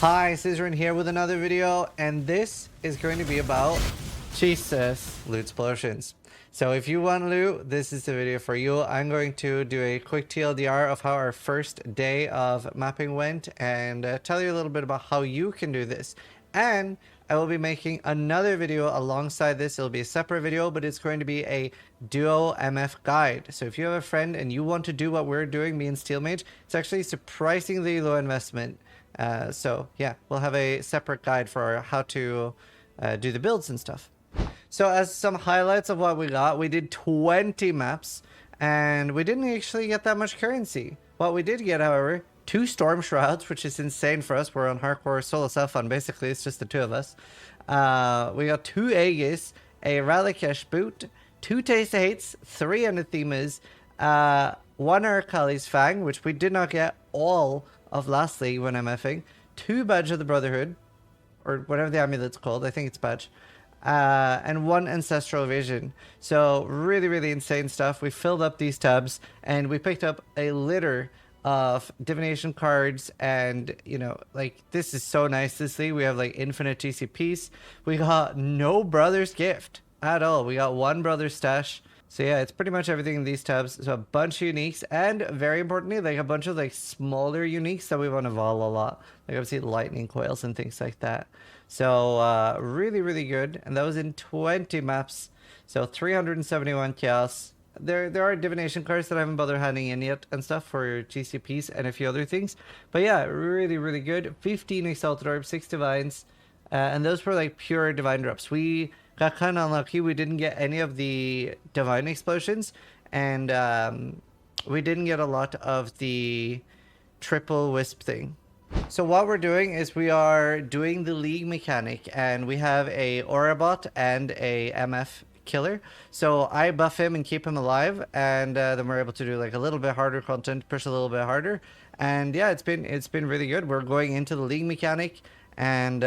Hi, Zizaran here with another video, and this is going to be about Jesus loot explosions. So if you want loot, this is the video for you. I'm going to do a quick TLDR of how our first day of mapping went and tell you a little bit about how you can do this. And I will be making another video alongside this. It'll be a separate video, but it's going to be a duo MF guide. So if you have a friend and you want to do what we're doing, me and Steelmage, it's actually surprisingly low investment. So yeah, we'll have a separate guide for how to do the builds and stuff. So as some highlights of what we got, we did 20 maps and we didn't actually get that much currency. What we did get, however, 2 Storm Shrouds, which is insane for us. We're on hardcore solo self-fun, basically. It's just the 2 of us. We got 2 Aegis, a Rallykesh boot, 2 Taste of Hates, 3 Anathemas, 1 Urkali's Fang, which we did not get all of last league when MFing, 2 Badge of the Brotherhood, or whatever the amulet's called, I think it's Badge, and 1 Ancestral Vision. So really insane stuff. We filled up these tabs and we picked up a litter of divination cards, and you know, like, this is so nice. This league we have like infinite TCPs. We got no brother's gift at all. We got 1 brother's stash. So yeah, it's pretty much everything in these tabs. So a bunch of uniques, and very importantly, like a bunch of like smaller uniques that we want to vol a lot. Like obviously lightning coils and things like that. So really good. And that was in 20 maps. So 371 chaos. There are divination cards that I haven't bothered handing in yet and stuff for GCPs and a few other things. But yeah, really good. 15 exalted orbs, 6 divines. And those were like pure divine drops. We got kind of unlucky. We didn't get any of the divine explosions, and we didn't get a lot of the triple wisp thing. So what we're doing is we are doing the league mechanic, and we have a aura bot and a MF killer. So I buff him and keep him alive, and then we're able to do like a little bit harder content, push a little bit harder, and yeah, it's been really good. We're going into the league mechanic, and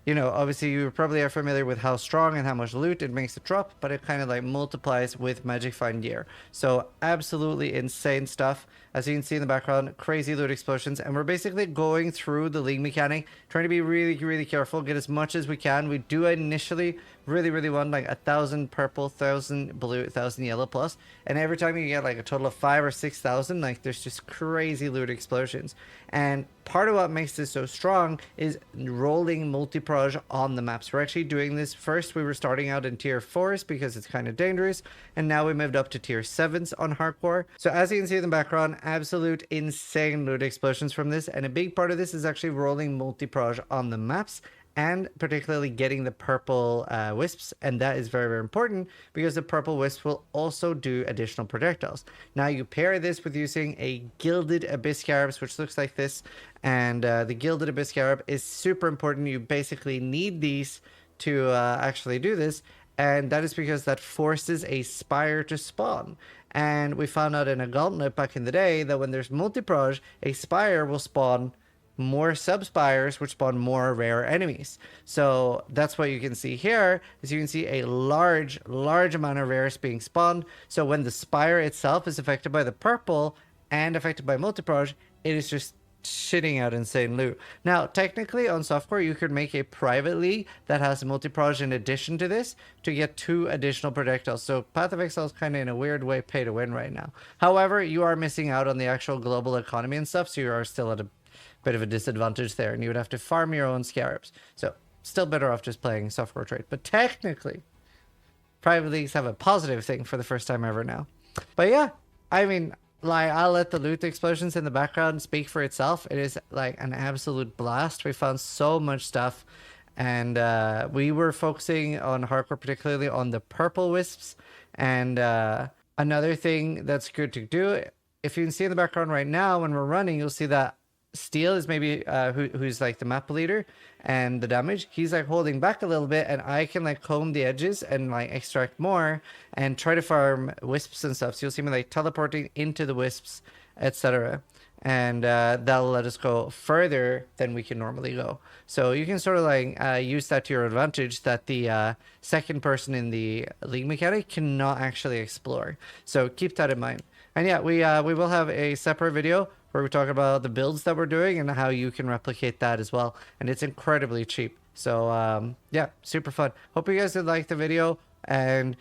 you know, obviously you probably are familiar with how strong and how much loot it makes it drop, but it kind of like multiplies with Magic Find gear. So absolutely insane stuff. As you can see in the background, crazy loot explosions, and we're basically going through the league mechanic, trying to be really careful, get as much as we can. We do initially really want like 1,000 purple, 1,000 blue, 1,000 yellow plus, and every time you get like a total of 5,000 or 6,000, like there's just crazy loot explosions. And part of what makes this so strong is rolling multi-proj on the maps. We're actually doing this. First we were starting out in tier 4s because it's kind of dangerous, and now we moved up to tier 7s on hardcore. So as you can see in the background, absolute insane loot explosions from this, and a big part of this is actually rolling multi-proj on the maps, and particularly getting the purple wisps, and that is very important because the purple wisps will also do additional projectiles. Now you pair this with using a gilded abyss scarabs, which looks like this, and the gilded abyss scarab is super important. You basically need these to actually do this, and that is because that forces a spire to spawn. And we found out in a gauntlet back in the day that when there's multi-proj, a spire will spawn more sub-spires, which spawn more rare enemies. So that's what you can see here, is you can see a large amount of rares being spawned. So when the spire itself is affected by the purple and affected by multi-proj, it is just shitting out insane loot. Now technically on softcore you could make a private league that has multi-proj in addition to this to get 2 additional projectiles. So Path of Exile is kind of in a weird way pay to win right now. However, you are missing out on the actual global economy and stuff, so you are still at a bit of a disadvantage there, and you would have to farm your own scarabs. So still better off just playing softcore trade. But technically private leagues have a positive thing for the first time ever now. But yeah, I mean, like, I'll let the loot explosions in the background speak for itself. It is like an absolute blast. We found so much stuff, and we were focusing on hardcore, particularly on the purple wisps. And another thing that's good to do, if you can see in the background right now when we're running, you'll see that Steel is maybe who's like the map leader and the damage. He's like holding back a little bit, and I can like comb the edges and like extract more and try to farm wisps and stuff. So you'll see me like teleporting into the wisps, etc. And that'll let us go further than we can normally go. So you can sort of like use that to your advantage, that the second person in the league mechanic cannot actually explore. So keep that in mind. And yeah, we will have a separate video where we talk about the builds that we're doing and how you can replicate that as well. And it's incredibly cheap. So yeah, super fun. Hope you guys did like the video. And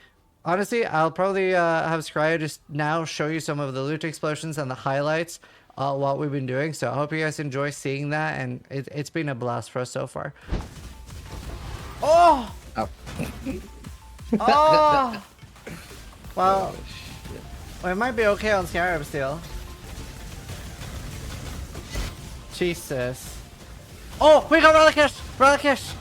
honestly, I'll probably have Scrya just now show you some of the loot explosions and the highlights what we've been doing. So I hope you guys enjoy seeing that, and it's been a blast for us so far. Oh! Oh. Oh! Well, it might be okay on Scarab still. Jesus. Oh, we got Relicash! Relicash!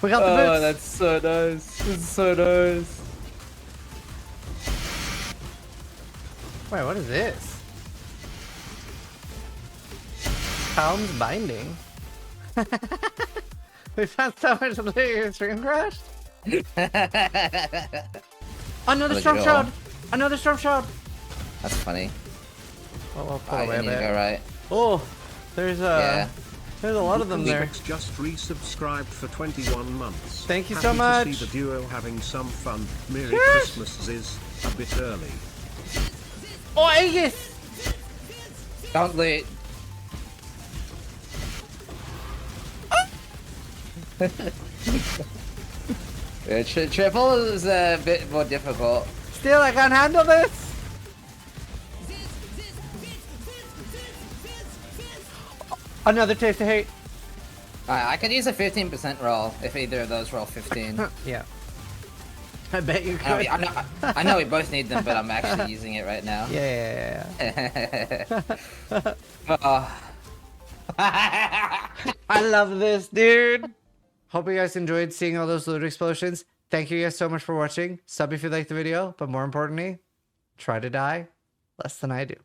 We got the boots! Oh, that's so nice. This is so nice. Wait, what is this? Calm's binding. We found so much loot. Your stream crashed. Another storm shroud. Another storm shroud. That's funny. Oh, we'll pull Alright, away you need to there. go right. Oh, there's Yeah. there's a lot of them there. Just resubscribed for 21 months. Thank you Happy so much. To see the duo having some fun. Merry Yes. Christmas is a bit early. Oh, Aegis! Don't loot. Yeah, triple is a bit more difficult. Still, I can't handle this. Another taste of hate. I could use a 15% roll if either of those roll 15. Yeah. I bet you could. I know we both need them, but I'm actually using it right now. Yeah. Oh. I love this, dude. Hope you guys enjoyed seeing all those loot explosions. Thank you guys so much for watching. Sub if you liked the video, but more importantly, try to die less than I do.